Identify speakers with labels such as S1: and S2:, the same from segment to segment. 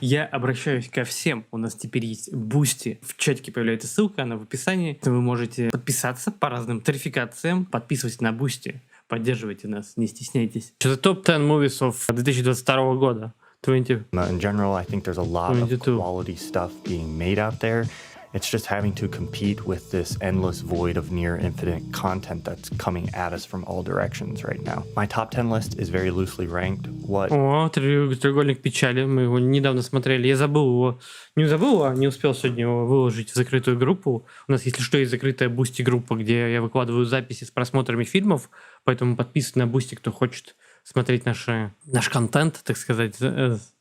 S1: Я обращаюсь ко всем. У нас теперь есть Boosty. В чатике появляется ссылка, она в описании. Вы можете подписаться по разным тарификациям. Подписывайтесь на Boosty. Поддерживайте нас, не стесняйтесь. Что-то топ-10 movies of 2022 года. 20.
S2: In general, I think there's a lot
S1: 22.
S2: of quality stuff being made out there. It's just having to compete with this endless void of near infinite content that's coming at us from all directions right now. My top 10 list is very loosely ranked.
S1: О, треугольник печали. Мы его недавно смотрели. Я забыл его. Не успел сегодня его выложить в закрытую группу. У нас, если что, есть закрытая Boosty группа, где я выкладываю записи с просмотрами фильмов. Поэтому подписывайтесь на Boosty, кто хочет смотреть наш контент, так сказать, с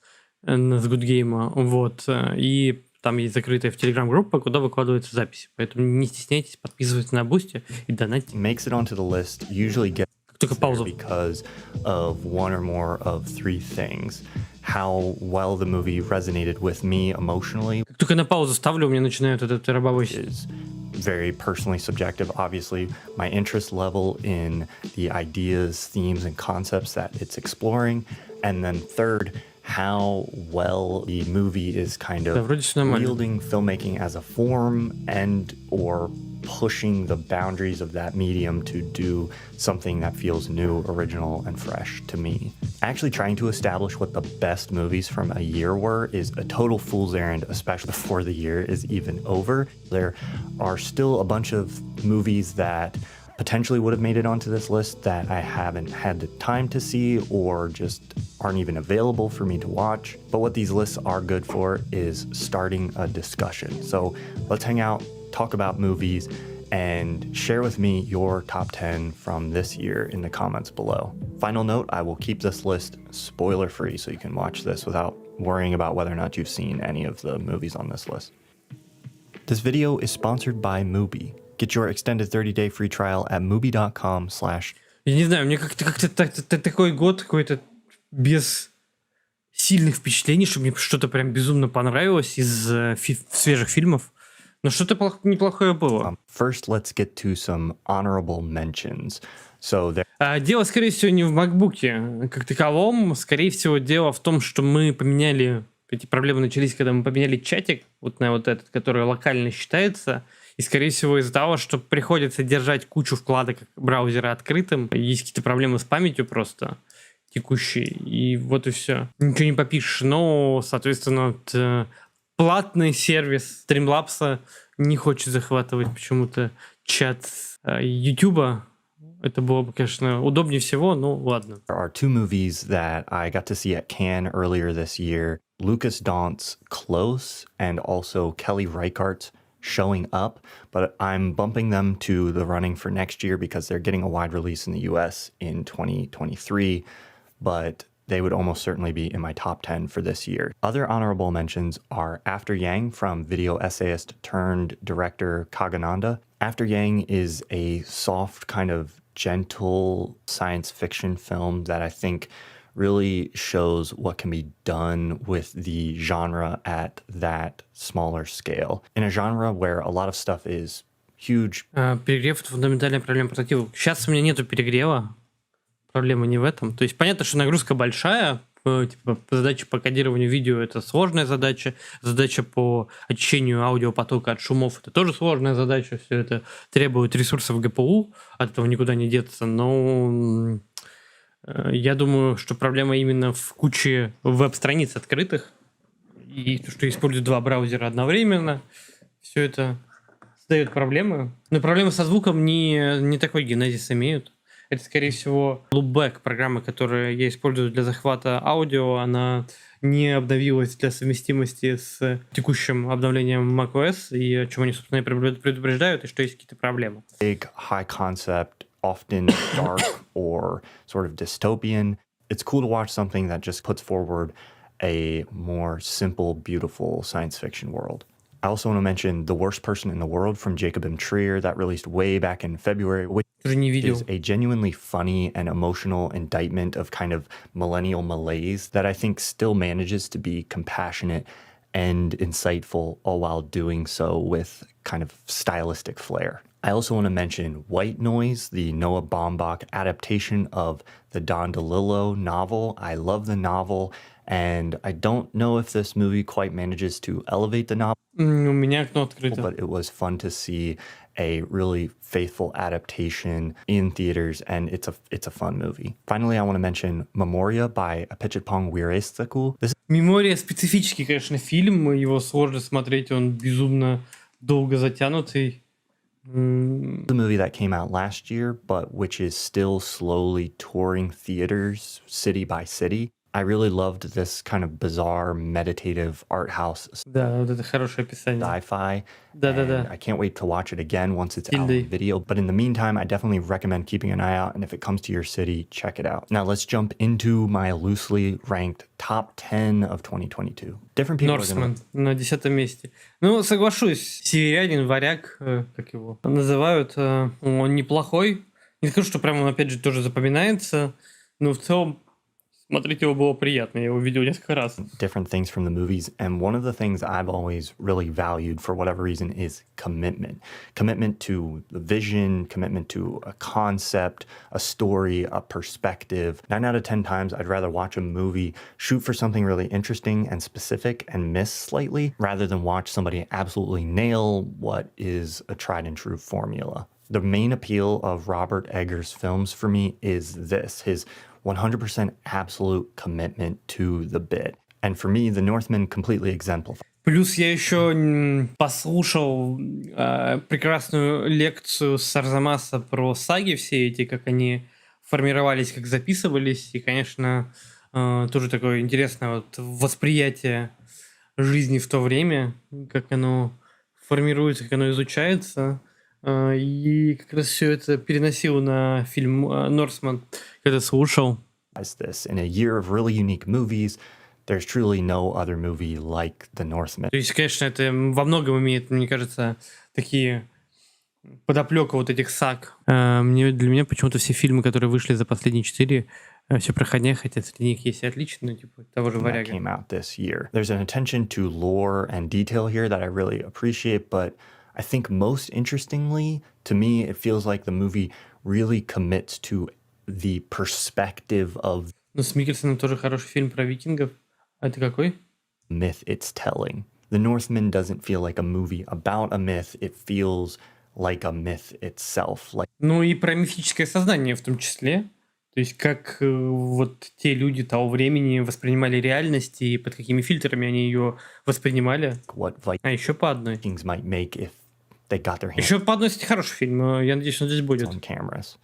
S1: Good Game. Вот. И там есть закрытая в Telegram-группа, куда выкладываются записи. Поэтому не стесняйтесь, подписывайтесь на Boosty и донатьте.
S2: Makes it onto the list usually gets
S1: Только паузу.
S2: because of one or more of three things. How well the movie resonated with me emotionally.
S1: Как только на паузу ставлю, у меня начинает этот рабовой.
S2: Is very personally subjective. Obviously, my interest level in the ideas, themes, and concepts that it's exploring. And then third, how well the movie is kind of wielding filmmaking as a form and or pushing the boundaries of that medium to do something that feels new, original, and fresh to me. Actually trying to establish what the best movies from a year were is a total fool's errand, especially before the year is even over. There are still a bunch of movies that potentially would have made it onto this list that I haven't had the time to see or just aren't even available for me to watch. But what these lists are good for is starting a discussion. So let's hang out, talk about movies, and share with me your top 10 from this year in the comments below. Final note, I will keep this list spoiler free so you can watch this without worrying about whether or not you've seen any of the movies on this list. This video is sponsored by Mubi. Get your extended 30-day free trial at mubi.com/.
S1: Я не знаю, мне как-то такой год какой-то без сильных впечатлений, что мне что-то прям безумно понравилось из свежих фильмов. Но что-то неплохое было.
S2: First, let's get to some honorable mentions.
S1: Дело, скорее всего, не в MacBook'е как таковом. Скорее всего, дело в том, что мы поменяли... Эти проблемы начались, когда мы поменяли чатик вот на вот этот, который локально считается. И, скорее всего, из-за того, что приходится держать кучу вкладок браузера открытым, есть какие-то проблемы с памятью просто текущие. И вот и все. Ничего не попишешь. Но, соответственно, платный сервис Streamlabs не хочет захватывать почему-то чат YouTube. Это было бы, конечно, удобнее всего, но ладно.
S2: There are two movies that I got to see at Cannes earlier this year. Lucas Daunt's Close and also Kelly Reichardt's Showing Up, but I'm bumping them to the running for next year because they're getting a wide release in the US in 2023, but they would almost certainly be in my top 10 for this year. Other honorable mentions are After Yang from video essayist turned director Kagananda. After Yang is a soft, kind of gentle science fiction film that I think really shows what can be done with the genre at that smaller scale. In a genre where a lot of stuff is huge.
S1: Перегрев — это фундаментальная проблема портативов. Сейчас у меня нету перегрева. Проблема не в этом. То есть понятно, что нагрузка большая. Типа, задача по кодированию видео — это сложная задача. Задача по очищению аудиопотока от шумов — это тоже сложная задача. Все это требует ресурсов ГПУ. От этого никуда не деться. Но... Я думаю, что проблема именно в куче веб-страниц открытых и то, что используют два браузера одновременно. Все это создает проблемы. Но проблемы со звуком не такой генезис имеют. Это, скорее всего, Loopback, программа, которую я использую для захвата аудио, она не обновилась для совместимости с текущим обновлением macOS, и о чем они, собственно, и предупреждают, и что есть какие-то проблемы.
S2: Big, high concept, often dark or sort of dystopian. It's cool to watch something that just puts forward a more simple, beautiful science fiction world. I also want to mention The Worst Person in the World from Jacob M. Trier that released way back in February, which is a genuinely funny and emotional indictment of kind of millennial malaise that I think still manages to be compassionate and insightful, all while doing so with kind of stylistic flair. I also want to mention White Noise, the Noah Baumbach adaptation of the Don DeLillo novel. I love the novel, And I don't know if this movie quite manages to elevate the novel,
S1: У меня окно открыто.
S2: but it was fun to see a really faithful adaptation in theaters, and it's a fun movie. Finally, I want to mention Memoria by Apichatpong Weerasethakul. This
S1: «Мемория» специфический, конечно, фильм. Его сложно смотреть, он безумно долго затянутый.
S2: is a movie that came out last year, but which is still slowly touring theaters city by city. I really loved this kind of bizarre meditative art house
S1: Да, вот это хорошее описание.
S2: sci-fi.
S1: Да-да-да.
S2: And I can't wait to watch it again once it's out
S1: Indeed.
S2: on video. But in the meantime, I definitely recommend keeping an eye out. And if it comes to your city, check it out. Now let's jump into my loosely ranked top 10 of 2022. Different people are
S1: Норсман
S2: gonna...
S1: на 10-м месте. Ну, соглашусь, северянин, варяг, как его называют, он неплохой. Не скажу, что прям он, опять же, тоже запоминается, но в целом смотреть его было приятно. Я его видел несколько раз.
S2: different things from the movies. And one of the things I've always really valued for whatever reason is commitment. Commitment to the vision, commitment to a concept, a story, a perspective. 9 out of 10 times, I'd rather watch a movie shoot for something really interesting and specific and miss slightly rather than watch somebody absolutely nail what is a tried and true formula. The main appeal of Robert Eggers' films for me is this, his 100% absolute commitment to the bit. And for me, The Northman completely exemplifies.
S1: Плюс я еще послушал прекрасную лекцию с Арзамаса про саги все эти, как они формировались, как записывались. И, конечно, тоже такое интересное вот восприятие жизни в то время, как оно формируется, как оно изучается. И как раз все это переносил на фильм «Норсман», когда слушал.
S2: This in a year of really unique movies, there's truly no other movie like The Northman.
S1: То есть, конечно, это во многом имеет, мне кажется, такие подоплека вот этих саг. Для меня почему-то все фильмы, которые вышли за последние 4, все проходня, хотя среди них есть и отличные, типа того же
S2: That
S1: «Варяга».
S2: came out this year. There's an attention to lore and detail here that I really appreciate, but I think most interestingly, to me, it feels like the movie really commits to the perspective of
S1: Ну, с Миккельсоном тоже хороший фильм про викингов. А это какой?
S2: myth it's telling. The Northman doesn't feel like a movie about a myth. It feels like a myth itself. Like
S1: Ну и про мифическое сознание в том числе. То есть как вот те люди того времени воспринимали реальность и под какими фильтрами они ее воспринимали.
S2: what
S1: А еще по одной.
S2: Vikings might make if they got their hands
S1: Еще по одной, кстати, хороший фильм. Я надеюсь, он здесь будет.
S2: on cameras.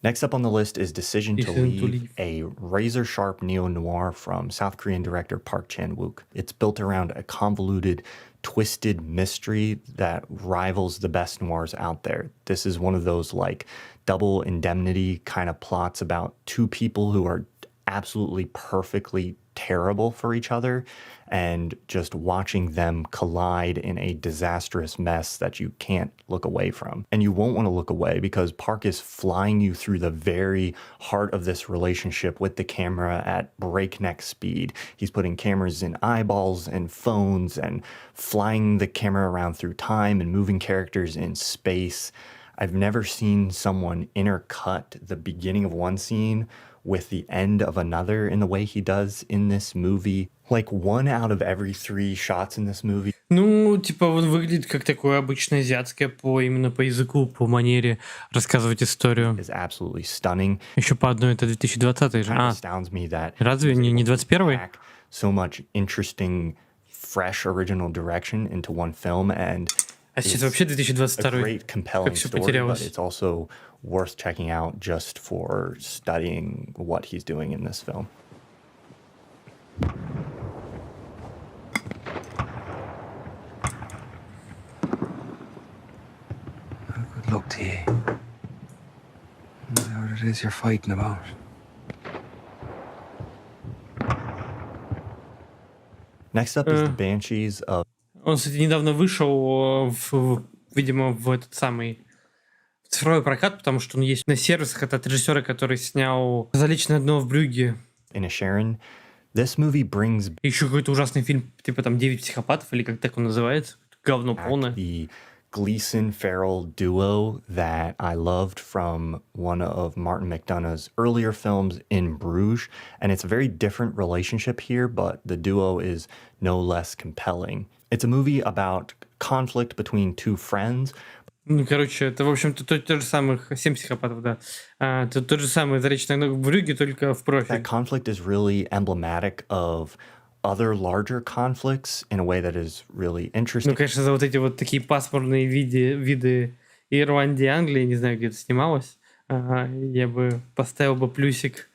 S2: Next up on the list is Decision to
S1: Decision to
S2: Leave, a razor-sharp neo-noir from South Korean director Park Chan-wook. It's built around a convoluted, twisted mystery that rivals the best noirs out there. This is one of those like double indemnity kind of plots about two people who are absolutely perfectly terrible for each other and just watching them collide in a disastrous mess that you can't look away from. And you won't want to look away because Park is flying you through the very heart of this relationship with the camera at breakneck speed. He's putting cameras in eyeballs and phones and flying the camera around through time and moving characters in space. I've never seen someone intercut the beginning of one scene with the end of another in the way he does in this movie. Like 1 out of every 3 shots in this movie
S1: Ну, типа, он выглядит как такое обычное азиатское именно по языку, по манере рассказывать историю.
S2: is absolutely stunning.
S1: Еще по одной, это 2020 же.
S2: It astounds me that
S1: Разве
S2: he was
S1: не
S2: able to
S1: 21-й?
S2: pack so much interesting, fresh, original direction into one film, and
S1: А сейчас
S2: it's
S1: вообще
S2: a
S1: 2022.
S2: great, compelling
S1: Как всё
S2: story, but
S1: потерялось.
S2: it's also worth checking out just for studying what he's doing in this film.
S3: Good luck to you. Whatever it is you're fighting about.
S2: Next up is the Banshees of
S1: Он, кстати, недавно вышел, видимо, в этот самый цифровой прокат, потому что он есть на сервисах. Это от режиссера, который снял «За личное дно в Брюгге».
S2: Inisherin. This movie brings
S1: Еще какой-то ужасный фильм, типа там «9 психопатов», или как так он называется. Говно
S2: back
S1: полное.
S2: the Gleason-Farrell duo that I loved from one of Martin McDonagh's earlier films, In Bruges. And it's a very different relationship here, but the duo is no less compelling. It's a movie about conflict between two friends.
S1: Ну, короче, это, в общем-то, то же самое, 7 психопатов, да. Это тот же самый «Заречный огонек» в Брюгге, только в
S2: That
S1: профиль.
S2: conflict is really emblematic of other larger conflicts in a way that is really
S1: Ну,
S2: interesting.
S1: конечно, за вот эти вот такие пасмурные виды Ирландии и Англии, не знаю, где это снималось, я бы поставил бы плюсик.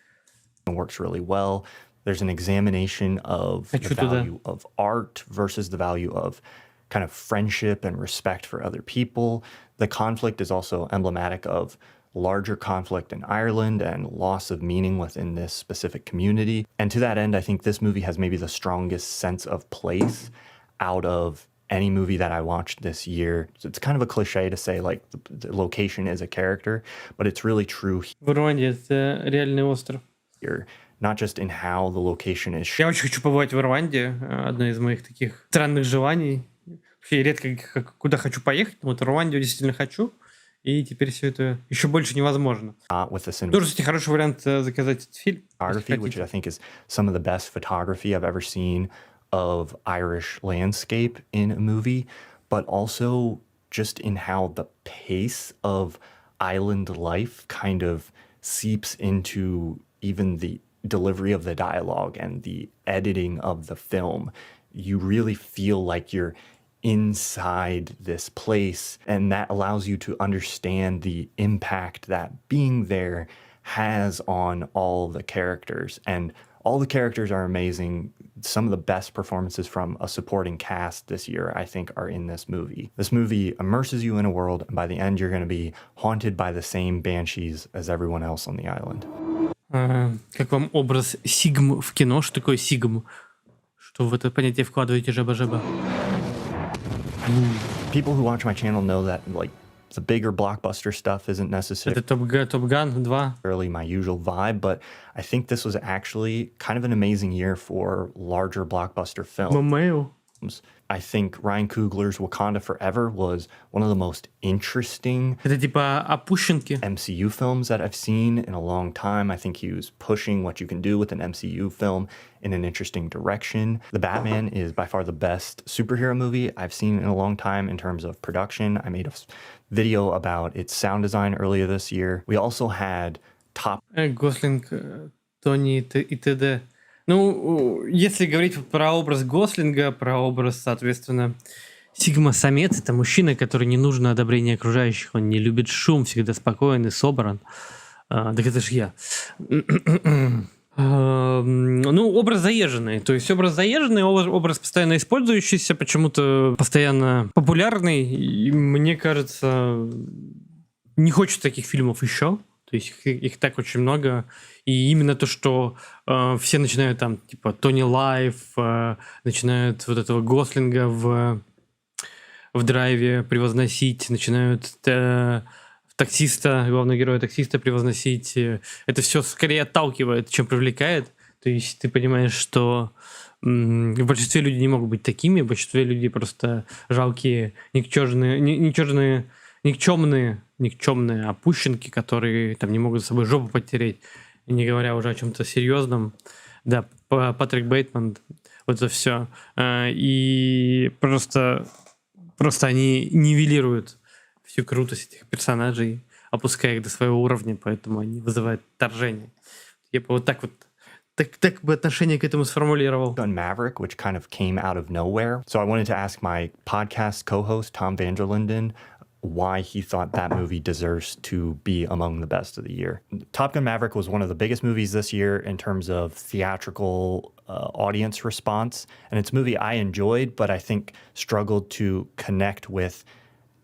S2: It works really well. There's an examination of the
S1: Хочу туда.
S2: value of art versus the value of kind of friendship and respect for other people. The conflict is also emblematic of larger conflict in Ireland and loss of meaning within this specific community. And to that end, I think this movie has maybe the strongest sense of place out of any movie that I watched this year. So it's kind of a cliche to say like the location is a character, but it's really true
S1: В Ирландии это реальный остров.
S2: here, not just in how the location is
S1: Я очень хочу побывать в Ирландии. Одно из моих таких странных желаний. Вообще редко куда хочу поехать, но вот в Ирландию действительно хочу. И теперь все это еще больше невозможно.
S2: not with the
S1: Тоже, кстати, хороший вариант заказать этот фильм. если
S2: cinematography, which
S1: хотите.
S2: I think is some of the best photography I've ever seen of Irish landscape in a movie, but also just in how the pace of island life kind of seeps into even the delivery of the dialogue and the editing of the film. You really feel like you're inside this place, and that allows you to understand the impact that being there has on all the characters. And all the characters are amazing. Some of the best performances from a supporting cast this year, I think, are in this movie. This movie immerses you in a world, and by the end, you're going to be haunted by the same banshees as everyone else on the island.
S1: Как вам образ сигм в кино? Что такое сигм? Что в это понятие вкладываете жаба-жаба?
S2: People who watch my channel know that like the bigger blockbuster stuff isn't necessarily
S1: Это Топ Ган 2.
S2: my usual vibe, but I think this was actually kind of an amazing year for larger blockbuster films.
S1: Мамео.
S2: I think Ryan Coogler's Wakanda Forever was one of the most interesting
S1: Это типа опущенки.
S2: MCU films that I've seen in a long time. I think he was pushing what you can do with an MCU film in an interesting direction. The Batman is by far the best superhero movie I've seen in a long time in terms of production. I made a video about its sound design earlier this year. We also had Top
S1: Гослинг, Тони и т.д. Ну, если говорить вот про образ Гослинга, про образ, соответственно, Сигма-самец — это мужчина, который не нужно одобрение окружающих, он не любит шум, всегда спокоен и собран. Так это ж я. Ну, образ заезженный. То есть образ заезженный, образ постоянно использующийся, почему-то постоянно популярный. И мне кажется, не хочется таких фильмов еще. То есть их так очень много. И именно то, что все начинают там, типа, Тони Лайф, начинают вот этого Гослинга в драйве превозносить, начинают таксиста, главного героя таксиста превозносить. Это все скорее отталкивает, чем привлекает. То есть ты понимаешь, что в большинстве людей не могут быть такими, в большинстве людей просто жалкие, никчемные опущенки, которые там не могут с собой жопу потереть, и не говоря уже о чем-то серьезном. Да, Патрик Бейтман, вот это все. И просто они нивелируют всю крутость этих персонажей, опуская их до своего уровня, поэтому они вызывают отторжение. Я бы вот так бы отношение к этому сформулировал.
S2: Gun Maverick, which kind of came out of nowhere. So I wanted to ask my podcast co-host, Tom Vanderlinden, why he thought that movie deserves to be among the best of the year. Top Gun Maverick was one of the biggest movies this year in terms of theatrical audience response. And it's a movie I enjoyed, but I think struggled to connect with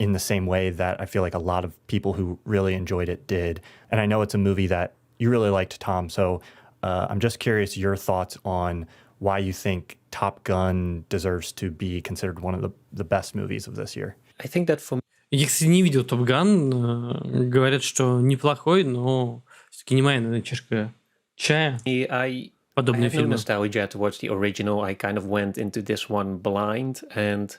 S2: in the same way that I feel like a lot of people who really enjoyed it did. And I know it's a movie that you really liked, Tom. So I'm just curious your thoughts on why you think Top Gun deserves to be considered one of the best movies of this year.
S4: I think that for
S1: Я, кстати, не видел Топ Ган. Говорят, что неплохой, но все-таки не моя, наверное, чашка чая.
S4: me, I
S1: Подобные
S4: have no
S1: фильмы.
S4: nostalgia towards the original. I kind of went into this one blind, and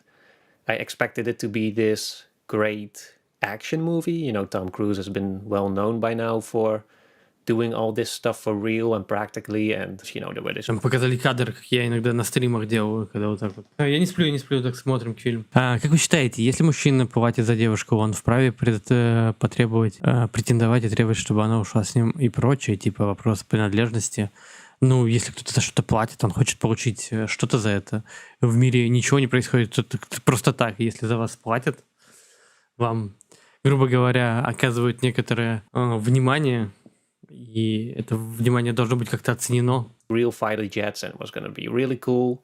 S4: I expected it to be this great action movie. You know, Tom Cruise has been well known by now for doing all this stuff for real and practically, and, you know, there were this
S1: Там показали кадр, как я иногда на стримах делаю, когда вот так вот. Я не сплю, так смотрим фильм. Как вы считаете, если мужчина платит за девушку, он вправе потребовать, претендовать и требовать, чтобы она ушла с ним и прочее, типа вопрос принадлежности? Ну, если кто-то за что-то платит, он хочет получить что-то за это. В мире ничего не происходит просто так. Если за вас платят, вам, грубо говоря, оказывают некоторое внимание, и это внимание должно быть как-то оценено.
S4: real fighter jets and it was going to be really cool.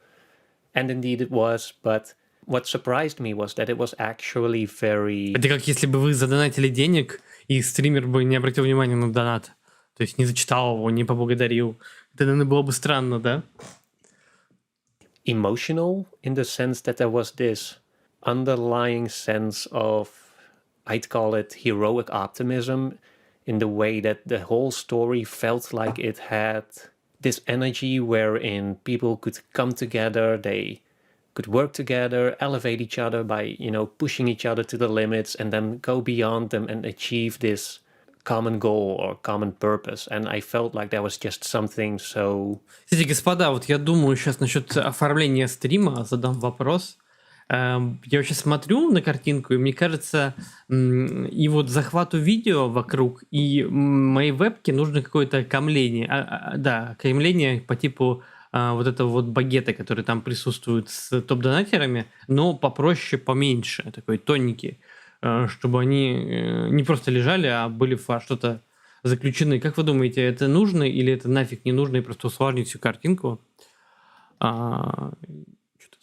S4: And indeed it was, but what surprised me was that it was actually very...
S1: Это как если бы вы задонатили денег, и стример бы не обратил внимания на донат. То есть не зачитал его, не поблагодарил. Это, наверное, было бы странно, да?
S4: emotional in the sense that there was this underlying sense of, I'd call it heroic optimism, in the way that the whole story felt like it had this energy wherein people could come together, they could work together, elevate each other by, you know, pushing each other to the limits, and then go beyond them and achieve this common goal or common purpose. And I felt like that was just something so...
S1: Кстати, господа, вот я думаю сейчас насчет оформления стрима, задам вопрос. Я вообще смотрю на картинку, и мне кажется, и вот захвату видео вокруг, и моей вебке нужно какое-то камление. Да, камление по типу вот этого вот багета, который там присутствует с топ-донатерами, но попроще, поменьше, такой тоненький, чтобы они не просто лежали, а были во что-то заключены. Как вы думаете, это нужно или это нафиг не нужно и просто усложнить всю картинку? Что-то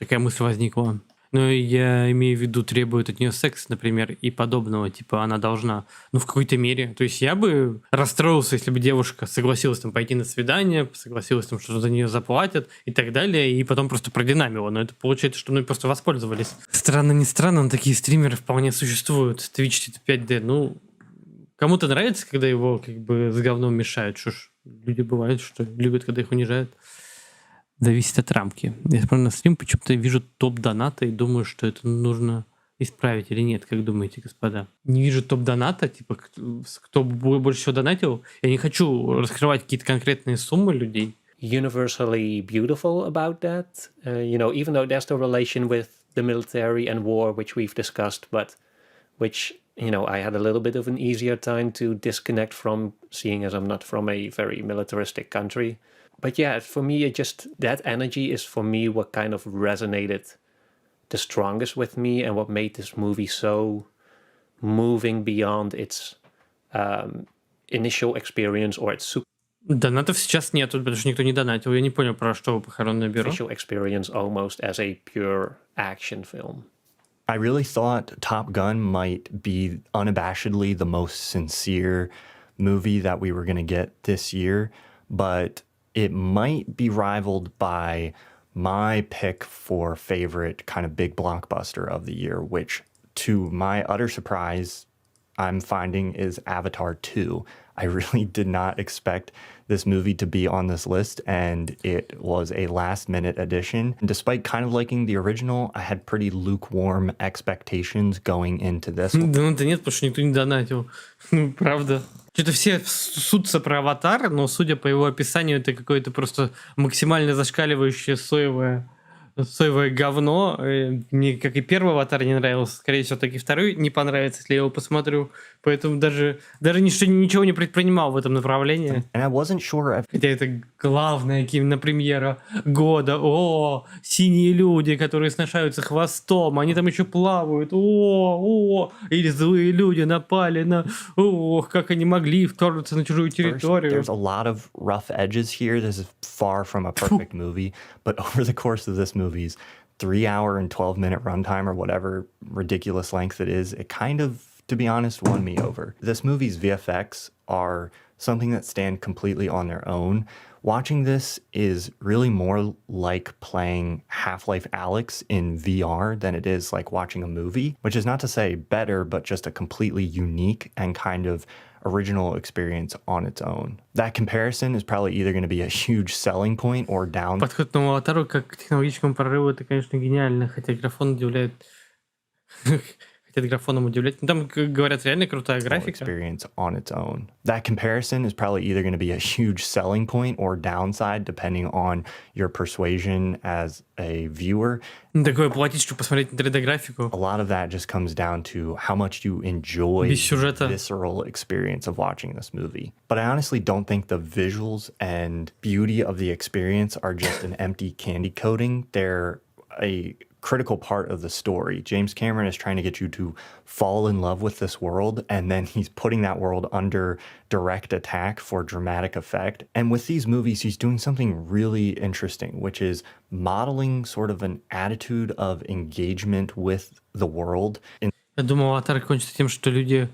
S1: такая мысль возникла. Но я имею в виду, требует от нее секс, например, и подобного. Типа она должна, ну, в какой-то мере. То есть я бы расстроился, если бы девушка согласилась там пойти на свидание, согласилась там, что за нее заплатят и так далее, и потом просто продинамила. Но это получается, что мы просто воспользовались. Странно, не странно, но такие стримеры вполне существуют. Twitch 5D, ну, кому-то нравится, когда его как бы с говном мешают. Что ж, люди бывают, что любят, когда их унижают. Зависит от рамки. Я смотрю на стрим, почему-то вижу топ-доната и думаю, что это нужно исправить или нет. Как думаете, господа? Не вижу топ-доната, типа, кто больше всего донатил. Я не хочу раскрывать какие-то конкретные суммы людей.
S4: universally beautiful about that. You know, even though there's the relation with the military and war, which we've discussed, but which, you know, I had a little bit of an easier time to disconnect from, seeing as I'm not from a very militaristic country. But yeah, for me, it just, that energy is for me what kind of resonated the strongest with me and what made this movie so moving beyond its initial experience or its
S1: Донатов сейчас нету, потому что никто не донатил. Я не понял, про что похоронное бюро.
S4: superficial experience almost as a pure action film.
S2: I really thought Top Gun might be unabashedly the most sincere movie that we were going to get this year, but it might be rivaled by my pick for favorite kind of big blockbuster of the year, which, to my utter surprise, I'm finding is Avatar 2. I really did not expect this movie to be on this list, and it was a last-minute addition. And despite kind of liking the original, I had pretty lukewarm expectations going into this one.
S1: Доната нет, потому что никто не донатил. Ну, правда. Что-то все ссутся про Аватар, но, судя по его описанию, это какое-то просто максимально зашкаливающее соевое говно. Мне, как и первый Аватар, не нравился. Скорее всего, так и второй не понравится, если я его посмотрю. Поэтому даже ничего не предпринимал в этом направлении.
S2: And I wasn't sure if
S1: Хотя это главная кинопремьера года. О, синие люди, которые сношаются хвостом. Они там еще плавают. Или злые люди напали на... Ох, как они могли вторгнуться на чужую территорию.
S2: there's a lot of rough edges here. This is far from a perfect movie, but over the course of this movie's 3-hour and 12-minute runtime or whatever ridiculous length it is, it kind of, to be honest, won me over. This movie's VFX are something that stand completely on their own. Watching this is really more like playing Half-Life Alyx in VR than it is like watching a movie, which is not to say better, but just a completely unique and kind of original experience on its own. That comparison is probably either going to be a huge selling point or down.
S1: Подход к новому Аватару как к технологическому прорыву, это, конечно, гениально. Хотя лет графоном удивлять. Ну, там, как говорят, реально крутая графика.
S2: experience on its own. That comparison is probably either going to be a huge selling point or downside, depending on your persuasion as a viewer.
S1: Такое платить, чтобы посмотреть на 3D-графику.
S2: A lot of that just comes down to how much you enjoy
S1: Без сюжета.
S2: the visceral experience of watching this movie. But I honestly don't think the visuals and beauty of the experience are just an empty candy coating. They're a critical part of the story. James Cameron is trying to get you to fall in love with this world, and then he's putting that world under direct attack for dramatic effect. And with these movies, he's doing something really interesting, which is modeling sort of an attitude of engagement with the world.
S1: Я думал, «Аватар» кончится тем, что люди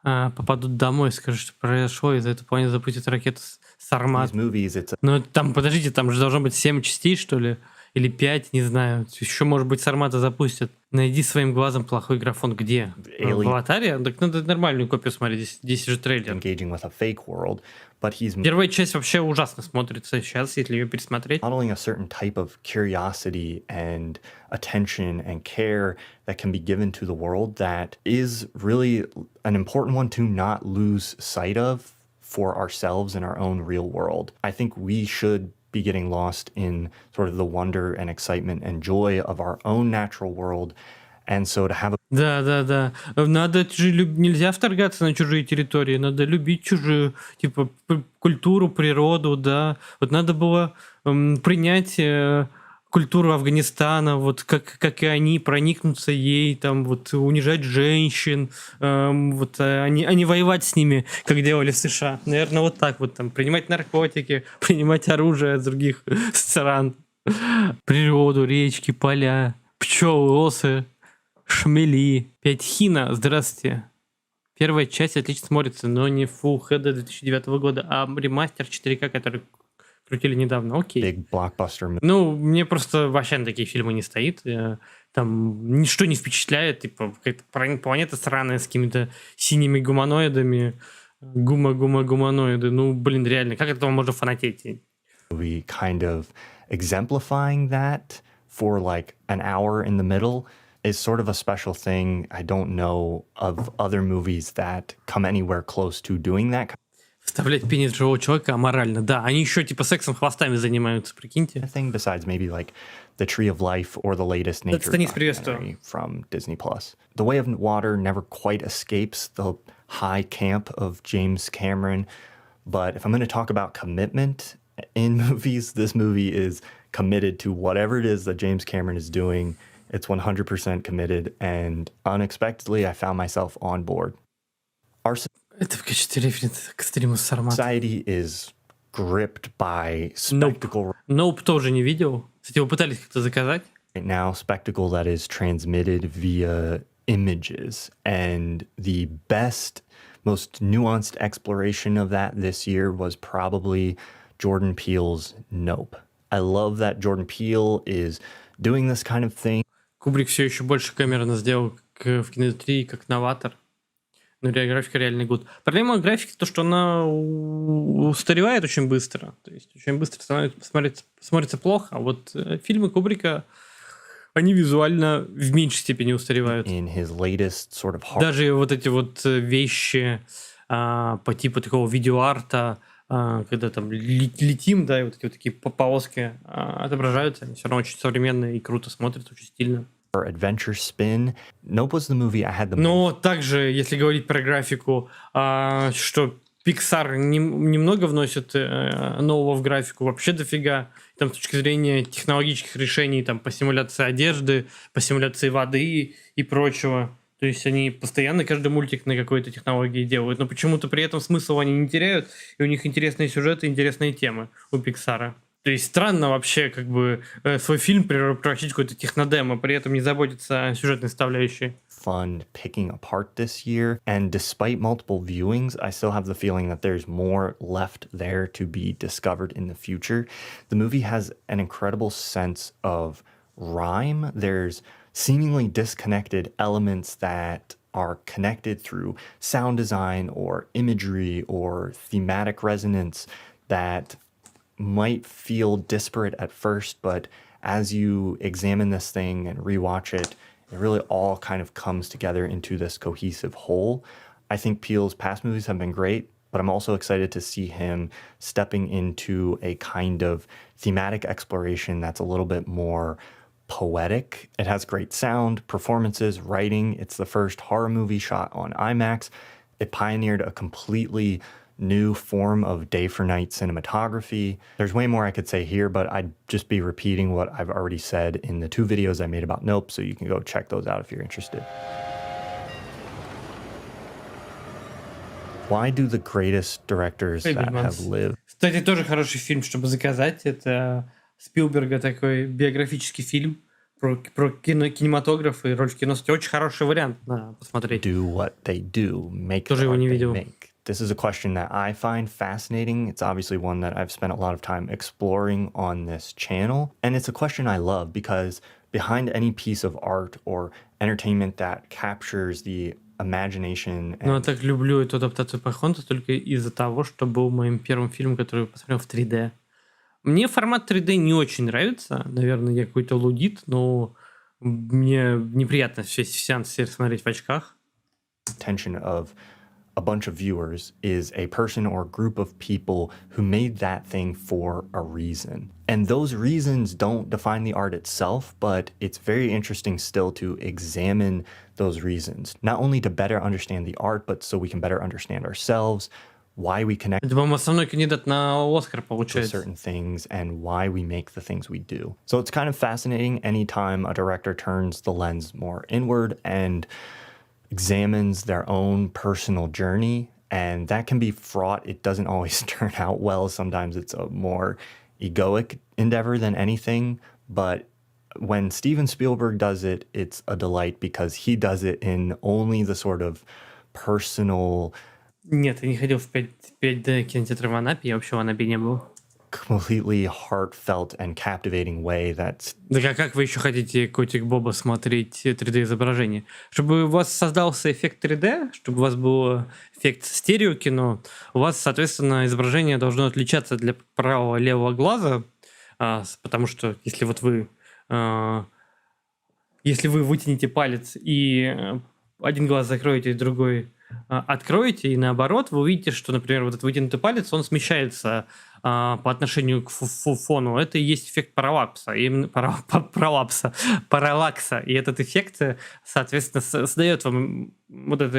S1: попадут домой и скажут, что произошло, и за эту планету запустят ракету «Сармат».
S2: These movies, it's
S1: Но там, подождите, там же должно быть 7 частей, что ли? Или 5, не знаю. Еще, может быть, «Сармата» запустят. Найди своим глазом плохой графон. Где? В «Аватаре»? Так надо нормальную копию смотреть. Здесь же трейлер.
S2: engaging with a fake world, but he's
S1: Первая часть вообще ужасно смотрится сейчас, если ее пересмотреть.
S2: modeling a certain type of curiosity and attention and care that can be given to the world that is really an important one to not lose sight of for ourselves in our own real world. I think we should be getting lost in sort of the wonder and excitement and joy of our own natural world. And so to have a
S1: Да. Надо же, нельзя вторгаться на чужие территории, надо любить чужую, типа, культуру, природу, да. Вот надо было принять культуру Афганистана, вот как и они, проникнуться ей, там, вот унижать женщин, вот, а не воевать с ними, как делали в США. Наверное, вот так вот, там, принимать наркотики, принимать оружие от других стран. Природу, речки, поля, пчелы, осы, шмели. Хина, здравствуйте. Первая часть отлично смотрится, но не Full HD 2009 года, а ремастер 4К, который крутили недавно. Окей.
S2: big blockbuster
S1: Ну, мне просто вообще на такие фильмы не стоит. Там ничто не впечатляет. Типа, какая-то планета сраная с какими-то синими гуманоидами. Гуманоиды. Ну, блин, реально, как от этого можно фанатеть?
S2: movie kind of exemplifying that for like an hour in the middle is sort of a special thing. I don't know of other movies that come anywhere close to doing that
S1: Вставлять пенис живого человека аморально. Да, они еще типа сексом хвостами занимаются, прикиньте.
S2: kind of thing, besides maybe like The Tree of Life or the latest nature
S1: Станис, приветствую.
S2: documentary from Disney+. The Way of Water never quite escapes the high camp of James Cameron, but if I'm going to talk about commitment in movies, this movie is committed to whatever it is that James Cameron is doing. It's 100% committed, and unexpectedly, I found myself on board. Our
S1: Это в качестве референса к стриму с Сармат.
S2: society is gripped by spectacle
S1: Nope тоже не видел. Кстати, вы пытались как-то заказать?
S2: right now, spectacle that is transmitted via images. And the best, most nuanced exploration of that this year was probably Jordan Peele's Nope. I love that Jordan Peele is doing this kind of thing.
S1: Кубрик все еще больше камерно сделал в киноиндустрии, как новатор. Но графика реально гуд. Проблема графики то, что она устаревает очень быстро. То есть очень быстро смотрится плохо. А вот фильмы Кубрика, они визуально в меньшей степени устаревают.
S2: In his latest sort of horror
S1: Даже вот эти вот вещи по типу такого видеоарта, когда там летим, да, и вот эти вот такие полоски отображаются, они все равно очень современные и круто смотрятся, очень стильно.
S2: adventure spin. Nope was the movie I had the
S1: Но также, если говорить про графику, что Pixar немного вносит нового в графику, вообще дофига. Там с точки зрения технологических решений, там по симуляции одежды, по симуляции воды и прочего. То есть они постоянно каждый мультик на какой-то технологии делают, но почему-то при этом смысл они не теряют, и у них интересные сюжеты, интересные темы у Pixar. То есть странно вообще как бы свой фильм превратить в какой-то технодемо, при этом не заботиться о сюжетной составляющей.
S2: fun picking apart this year. And despite multiple viewings, I still have the feeling that there's more left there to be discovered in the future. The movie has an incredible sense of rhyme. There's seemingly disconnected elements that are connected through sound design or imagery or thematic resonance that might feel disparate at first, but as you examine this thing and rewatch it, It really all kind of comes together into this cohesive whole. I think Peele's past movies have been great, but I'm also excited to see him stepping into a kind of thematic exploration that's a little bit more poetic. It has great sound, performances, writing. It's the first horror movie shot on IMAX. It pioneered a completely new form of day for night cinematography. There's way more I could say here, but I'd just be repeating what I've already said in the 2 videos I made about Nope, so you can go check those out if you're interested. Why do the greatest directors that have lived?
S1: Кстати, тоже хороший фильм, чтобы заказать. Это Спилберга такой биографический фильм про кинематограф и роль в кино. Очень хороший вариант посмотреть.
S2: Do what they do, make
S1: Тоже
S2: the
S1: его
S2: art
S1: не
S2: they
S1: видел.
S2: make. This is a question that I find fascinating. It's obviously one that I've spent a lot of time exploring on this channel. And it's a question I love because behind any piece of art or entertainment that captures the imagination
S1: Ну, я
S2: and
S1: так люблю эту адаптацию Пахонта только из-за того, что был моим первым фильмом, который я посмотрел в 3D. Мне формат 3D не очень нравится. Наверное, я какой-то лудит, но мне неприятно весь сеанс смотреть в очках.
S2: attention of a bunch of viewers is a person or group of people who made that thing for a reason. And those reasons don't define the art itself, but it's very interesting still to examine those reasons, not only to better understand the art, but so we can better understand ourselves, why we connect
S1: Это, по-моему, основной кандидат на Оскар
S2: to
S1: получается.
S2: certain things and why we make the things we do. So it's kind of fascinating anytime a director turns the lens more inward and examines their own personal journey, and that can be fraught. It doesn't always turn out well. Sometimes it's a more egoic endeavor than anything, but when Steven Spielberg does it, it's a delight because he does it in only the sort of personal,
S1: Нет, я не ходил в 5D кинотеатр в Анапе, я вообще в Анапе не был.
S2: completely heartfelt and captivating way that's
S1: Так а как вы еще хотите Котик Боба смотреть 3D-изображение? Чтобы у вас создался эффект 3D, чтобы у вас был эффект стереокино, у вас, соответственно, изображение должно отличаться для правого и левого глаза, потому что если вот вы вытянете палец и один глаз закроете, другой откроете, и наоборот, вы увидите, что, например, вот этот вытянутый палец, он смещается по отношению к фону. Это и есть эффект параллакса. Параллакса. И этот эффект, соответственно, создает вам вот это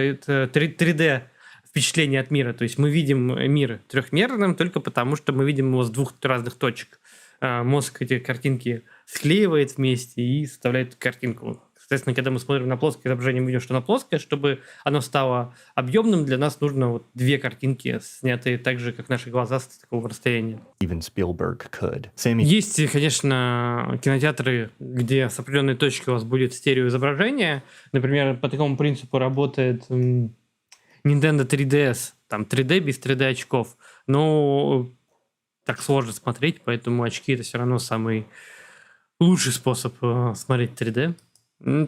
S1: 3D впечатление от мира. То есть мы видим мир трехмерным только потому, что мы видим его с двух разных точек. Мозг эти картинки склеивает вместе и составляет картинку. Соответственно, когда мы смотрим на плоское изображение, мы видим, что оно плоское. Чтобы оно стало объемным, для нас нужно вот 2 картинки, снятые так же, как наши глаза с такого расстояния.
S2: even Spielberg could. Sammy
S1: Есть, конечно, кинотеатры, где с определенной точки у вас будет стереоизображение. Например, по такому принципу работает Nintendo 3DS. Там 3D без 3D очков. Но так сложно смотреть, поэтому очки — это все равно самый лучший способ смотреть 3D.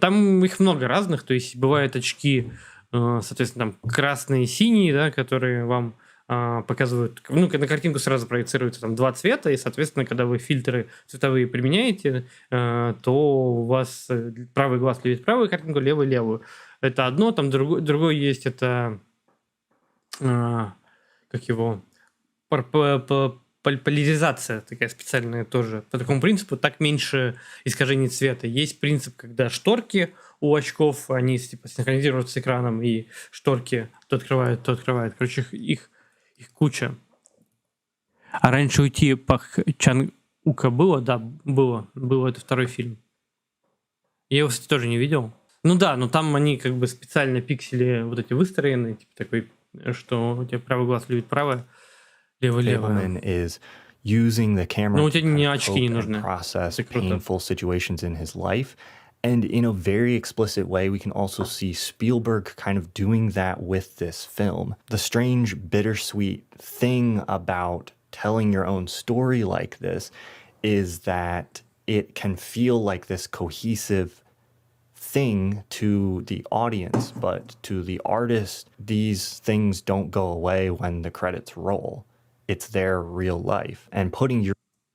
S1: Там их много разных, то есть бывают очки, соответственно, там красные и синие, да, которые вам показывают, ну, на картинку сразу проецируются там 2 цвета, и, соответственно, когда вы фильтры цветовые применяете, то у вас правый глаз видит правую картинку, левый — левую. Это одно, там другое есть, это как его... Поляризация такая специальная тоже. По такому принципу так меньше искажений цвета. Есть принцип, когда шторки у очков, они типа синхронизируются с экраном, и шторки то открывают, то открывают. Короче, их куча. А раньше уйти Пах Чан Ука было? Да, было. Это второй фильм. Я его, кстати, тоже не видел. Ну да, но там они как бы специально пиксели вот эти выстроены, типа такой, что у тебя правый глаз любит правое,
S2: Fableman is using the camera
S1: Ну, у
S2: to
S1: тебя не
S2: kind of
S1: очки
S2: cope
S1: не
S2: and
S1: нужны.
S2: process
S1: Это круто.
S2: painful situations in his life. And in a very explicit way, we can also see Spielberg kind of doing that with this film. The strange, bittersweet thing about telling your own story like this is that it can feel like this cohesive thing to the audience, but to the artist, these things don't go away when the credits roll. It's their real life. And putting your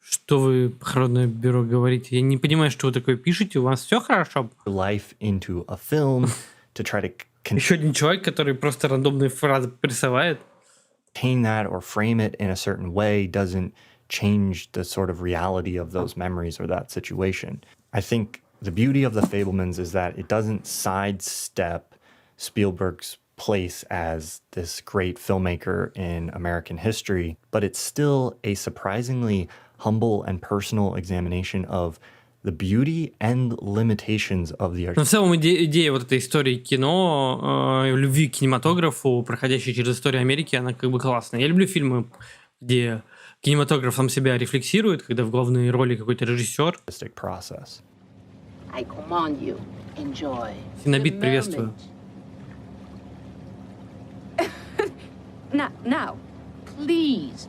S1: Что вы, похоронное бюро, говорите? Я не понимаю, что вы такое пишете. У вас все хорошо?
S2: life into a film to try to
S1: Еще один человек, который просто рандомные фразы присылает.
S2: contain that or frame it in a certain way doesn't change the sort of reality of those memories or that situation. I think the beauty of The Fabelmans is that it doesn't sidestep Spielberg's place as this great filmmaker in American history, but it's still a surprisingly humble and personal examination of the beauty and limitations of the
S1: Но в целом идея вот этой истории кино, любви к кинематографу, проходящей через историю Америки, она как бы классная. Я люблю фильмы, где кинематограф сам себя рефлексирует, когда в главной роли какой-то режиссер.
S2: artistic process.
S5: I command you, enjoy.
S1: Синобит,
S5: the
S1: приветствую.
S5: moment. Now, please.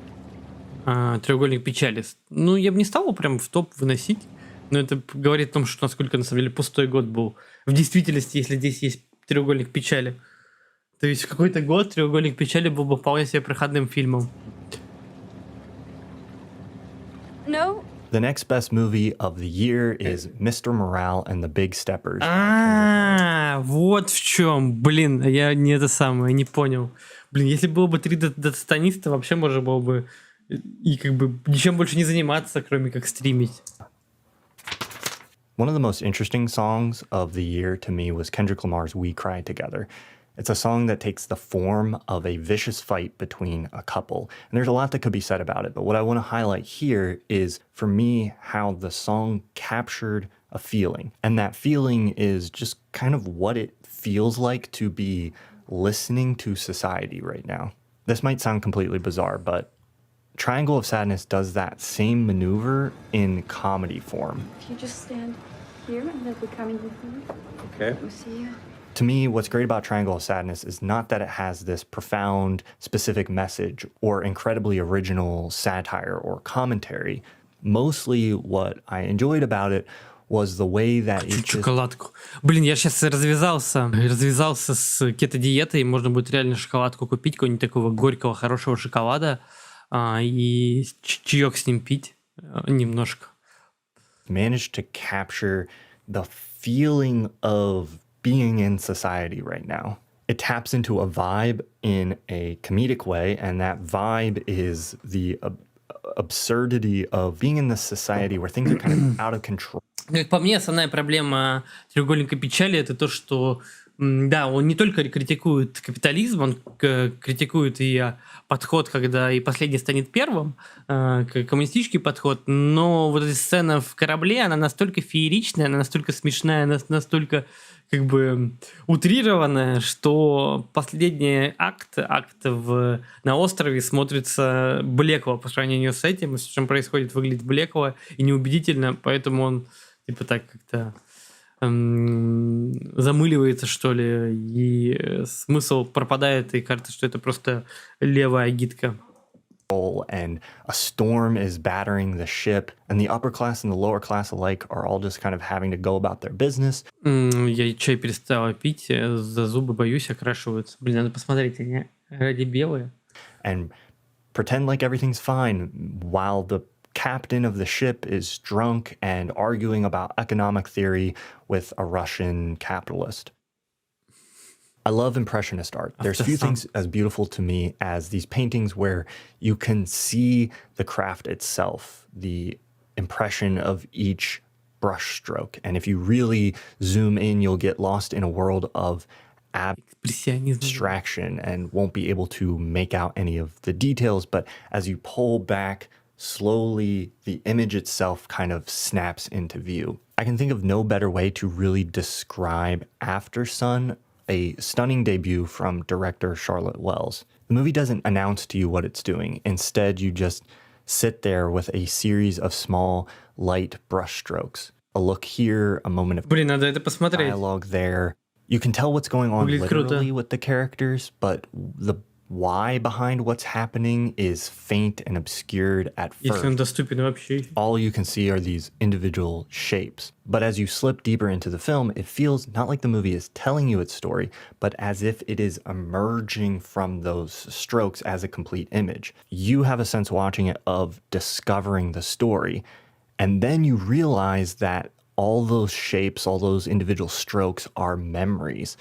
S1: Треугольник печали. Ну, я бы не стал его прям в топ выносить, но это говорит о том, что насколько на самом деле пустой год был. В действительности, если здесь есть треугольник печали, то есть в какой-то год треугольник печали был бы вполне себе проходным фильмом.
S5: No.
S2: The next best movie of the year is Mr. Morale and the Big Steppers.
S1: Вот в чем. Блин, я не это самое, не понял. Блин, если было бы 3 датастониста, вообще можно было бы и как бы ничем больше не заниматься, кроме как стримить.
S2: One of the most interesting songs of the year to me was Kendrick Lamar's We Cry Together. It's a song that takes the form of a vicious fight between a couple. And there's a lot that could be said about it, but what I want to highlight here is, for me, how the song captured a feeling. And that feeling is just kind of what it feels like to be listening to society right now. This might sound completely bizarre, but Triangle of Sadness does that same maneuver in comedy form.
S6: If you just stand here and they'll be coming with me.
S7: Okay.
S6: We'll see you.
S2: To me, what's great about Triangle of Sadness is not that it has this profound, specific message or incredibly original satire or commentary. Mostly what I enjoyed about it was the way that it just...
S1: Шоколадку. Блин, я сейчас развязался с кето-диетой, можно будет реально шоколадку купить, какого-нибудь такого горького, хорошего шоколада, и чаек с ним пить немножко.
S2: managed to capture the feeling of being in society right now. It taps into a vibe in a comedic way, and that vibe is the absurdity of being in this society where things are kind of out of control.
S1: Как по мне, основная проблема треугольника печали это то, что да, он не только критикует капитализм, он критикует и подход, когда и последний станет первым, коммунистический подход, но вот эта сцена в корабле, она настолько фееричная, она настолько смешная, она настолько как бы утрированная, что последний акт на острове смотрится блекло по сравнению с этим, с чем происходит, выглядит блекло и неубедительно, поэтому он типа так как-то замыливается, что ли, и смысл пропадает, и кажется, что это просто левая агитка.
S2: And a storm is battering the ship, and the upper class and the lower class alike are all just kind of having to go about their business.
S1: Я чай перестала пить, за зубы боюсь, окрашиваются. Блин, надо посмотреть, они ради белые.
S2: And pretend like everything's fine while the captain of the ship is drunk and arguing about economic theory with a Russian capitalist. I love Impressionist art. There's few things as beautiful to me as these paintings where you can see the craft itself, the impression of each brush stroke. And if you really zoom in, you'll get lost in a world of abstraction and won't be able to make out any of the details. But as you pull back, slowly the image itself kind of snaps into view. I can think of no better way to really describe After Sun, a stunning debut from director Charlotte Wells. The movie doesn't announce to you what it's doing. Instead, you just sit there with a series of small, light brush strokes. A look here, a moment of
S1: надо это посмотреть.
S2: dialogue there. You can tell what's going on
S1: Выглядит
S2: literally
S1: круто.
S2: with the characters, but the why behind what's happening is faint and obscured at
S1: Если он
S2: first.
S1: доступен вообще.
S2: All you can see are these individual shapes. But as you slip deeper into the film, it feels not like the movie is telling you its story, but as if it is emerging from those strokes as a complete image. You have a sense watching it of discovering the story, and then you realize that all those shapes, all those individual strokes are memories,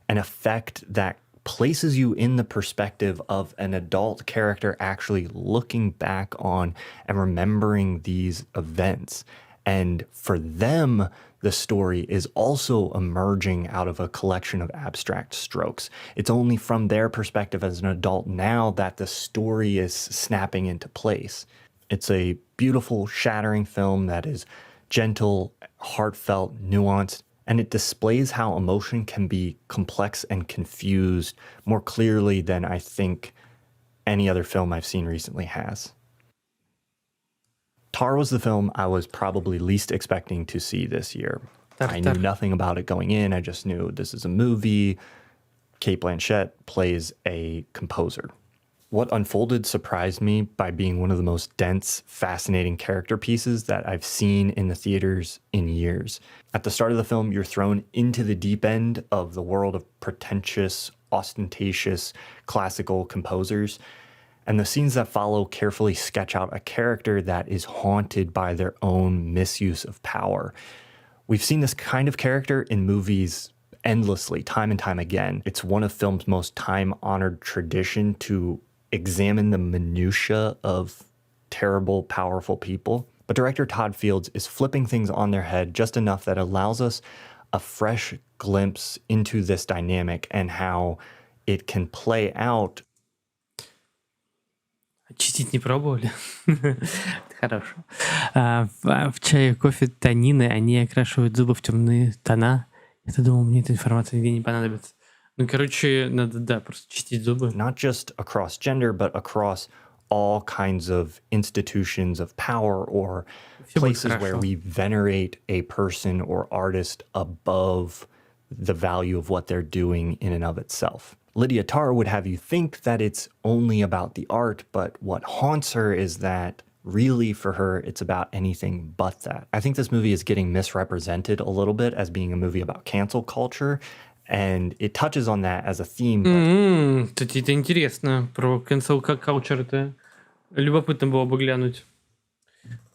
S2: an effect that places you in the perspective of an adult character actually looking back on and remembering these events. And for them, the story is also emerging out of a collection of abstract strokes. It's only from their perspective as an adult now that the story is snapping into place. It's a beautiful, shattering film that is gentle, heartfelt, nuanced, and it displays how emotion can be complex and confused more clearly than I think any other film I've seen recently has. Tar was the film I was probably least expecting to see this year. I knew nothing about it going in. I just knew this is a movie. Cate Blanchett plays a composer. What unfolded surprised me by being one of the most dense, fascinating character pieces that I've seen in the theaters in years. At the start of the film, you're thrown into the deep end of the world of pretentious, ostentatious, classical composers, and the scenes that follow carefully sketch out a character that is haunted by their own misuse of power. We've seen this kind of character in movies endlessly, time and time again. It's one of film's most time-honored tradition to examine the minutiae of terrible, powerful people. But director Todd Fields is flipping things on their head just enough that allows us a fresh glimpse into this dynamic and how it can play out.
S1: Чистить не пробовали? Хорошо. В чае, кофе, танины, они окрашивают зубы в темные тона. Я-то думал, мне эта информация нигде не понадобится. Ну, короче, надо, да, просто чистить зубы.
S2: Not just across gender, but across all kinds of institutions of power or places where we venerate a person or artist above the value of what they're doing in and of itself. Lydia Tarr would have you think that it's only about the art, but what haunts her is that really for her, it's about anything but that. I think this movie is getting misrepresented a little bit as being a movie about cancel culture, and it touches on that as a theme.
S1: Кстати, это интересно. Про cancel culture это любопытно было бы глянуть.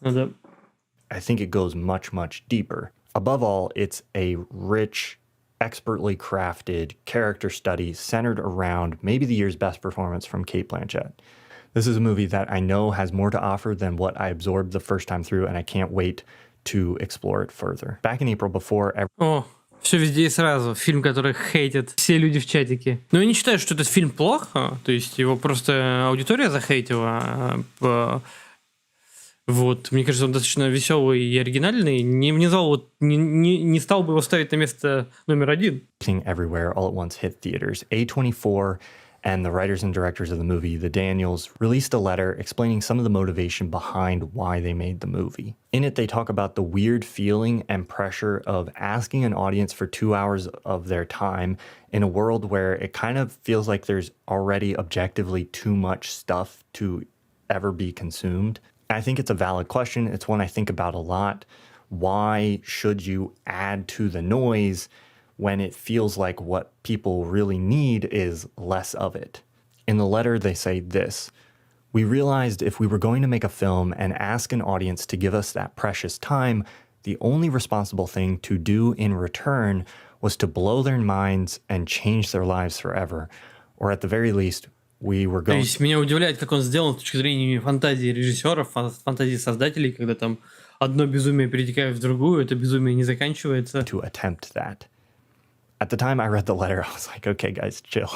S1: Надо.
S2: I think it goes much, much deeper. Above all, it's a rich, expertly crafted character study centered around maybe the year's best performance from Cate Blanchett. This is a movie that I know has more to offer than what I absorbed the first time through, and I can't wait to explore it further. Back in April, before
S1: Все везде и сразу. Фильм, который хейтят все люди в чатике. Но я не считаю, что этот фильм плохо. То есть его просто аудитория захейтила. Вот. Мне кажется, он достаточно веселый и оригинальный. Не стал бы его ставить на место номер один.
S2: Everywhere All at Once hit theaters. A24 and the writers and directors of the movie, the Daniels, released a letter explaining some of the motivation behind why they made the movie. In it, they talk about the weird feeling and pressure of asking an audience for 2 hours of their time in a world where it kind of feels like there's already objectively too much stuff to ever be consumed. I think it's a valid question. It's one I think about a lot. Why should you add to the noise when it feels like what people really need is less of it? In the letter, they say this: "We realized if we were going to make a film and ask an audience to give us that precious time, the only responsible thing to do in return was to blow their minds and change their lives forever. Or at the very least, we were going..."
S1: То есть меня удивляет, как он сделан с точки зрения фантазии режиссеров, фантазии создателей, когда там одно безумие перетекает в другую, это безумие не заканчивается.
S2: To attempt that. At the time I read the letter, I was like, okay, guys, chill.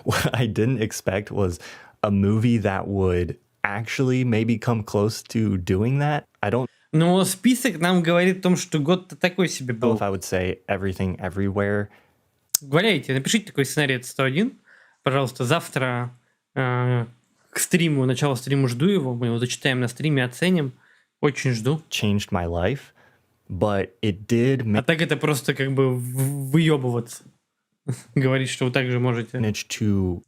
S2: What I didn't expect was a movie that would actually maybe come close to doing that. I don't
S1: Но список нам говорит о том, что год-то такой себе
S2: know
S1: был.
S2: if I would say Everything Everywhere.
S1: Валяйте, напишите такой сценарий от 101. Пожалуйста, завтра к стриму, начало стрима жду его. Мы его зачитаем на стриме, оценим. Очень жду.
S2: Changed my life, but it did
S1: А так это просто как бы выебываться. Говорить, что вы также можете.
S2: manage to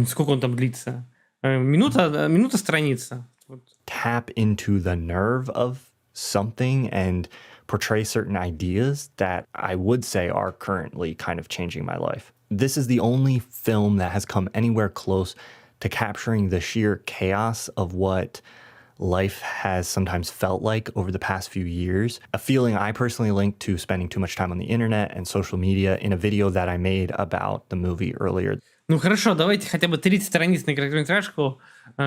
S1: Сколько он там длится? Минута страница. Вот.
S2: Tap into the nerve of something and portray certain ideas that I would say are currently kind of changing my life. This is the only film that has come anywhere close to capturing the sheer chaos of what life has sometimes felt like over the past few years, a feeling I personally linked to spending too much time on the internet and social media in a video that I made about the movie earlier.
S1: Ну хорошо, давайте хотя бы 30 страниц на короткометражку,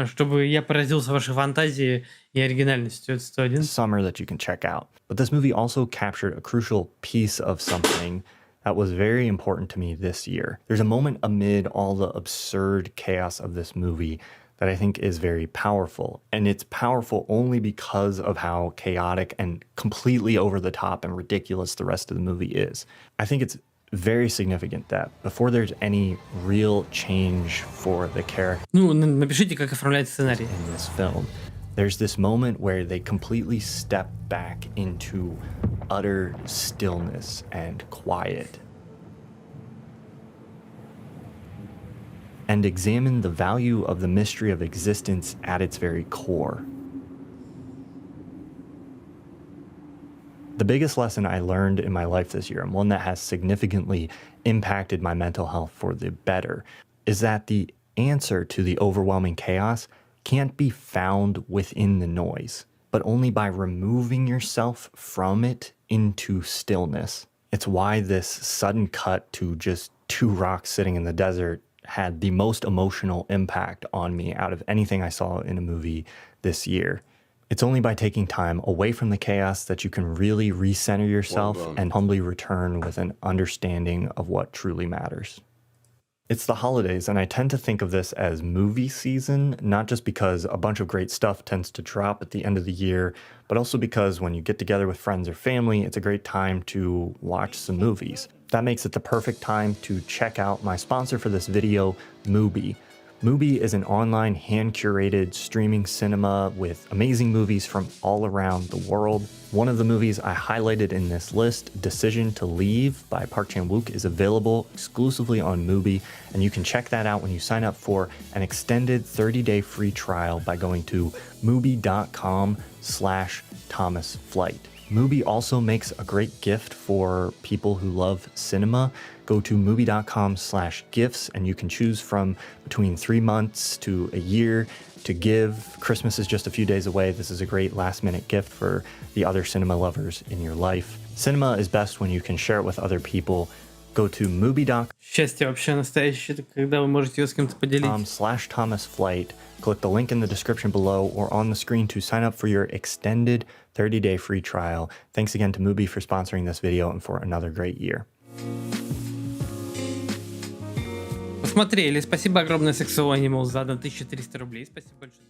S1: чтобы я поразился вашей фантазии и оригинальностью. Это 101.
S2: Summer that you can check out. But this movie also captured a crucial piece of something that was very important to me this year. There's a moment amid all the absurd chaos of this movie that I think is very powerful. And it's powerful only because of how chaotic and completely over the top and ridiculous the rest of the movie is. I think it's very significant that before there's any real change for the character
S1: Ну, напишите, как оформлять сценарий.
S2: in this film, there's this moment where they completely step back into utter stillness and quiet and examine the value of the mystery of existence at its very core. The biggest lesson I learned in my life this year, and one that has significantly impacted my mental health for the better, is that the answer to the overwhelming chaos can't be found within the noise, but only by removing yourself from it into stillness. It's why this sudden cut to just two rocks sitting in the desert had the most emotional impact on me out of anything I saw in a movie this year. It's only by taking time away from the chaos that you can really recenter yourself and humbly return with an understanding of what truly matters. It's the holidays, and I tend to think of this as movie season, not just because a bunch of great stuff tends to drop at the end of the year, but also because when you get together with friends or family, it's a great time to watch some movies. That makes it the perfect time to check out my sponsor for this video, Mubi. Mubi is an online hand-curated streaming cinema with amazing movies from all around the world. One of the movies I highlighted in this list, Decision to Leave by Park Chan-wook, is available exclusively on Mubi, and you can check that out when you sign up for an extended 30-day free trial by going to mubi.com/ThomasFlight. Mubi also makes a great gift for people who love cinema. Go to mubi.com/gifts and you can choose from between 3 months to a year to give. Christmas is just a few days away. This is a great last-minute gift for the other cinema lovers in your life. Cinema is best when you can share it with other people. Go to mubi.com/ThomasFlight.
S1: Счастье вообще настоящее, это когда вы можете его с кем-то поделить.
S2: Click the link in the description below or on the screen to sign up for your extended 30-day free trial. Thanks again to Mubi for sponsoring this video and for another great year.
S1: Посмотрели. Спасибо огромное Sexo Animals за 1300 рублей. Спасибо большое.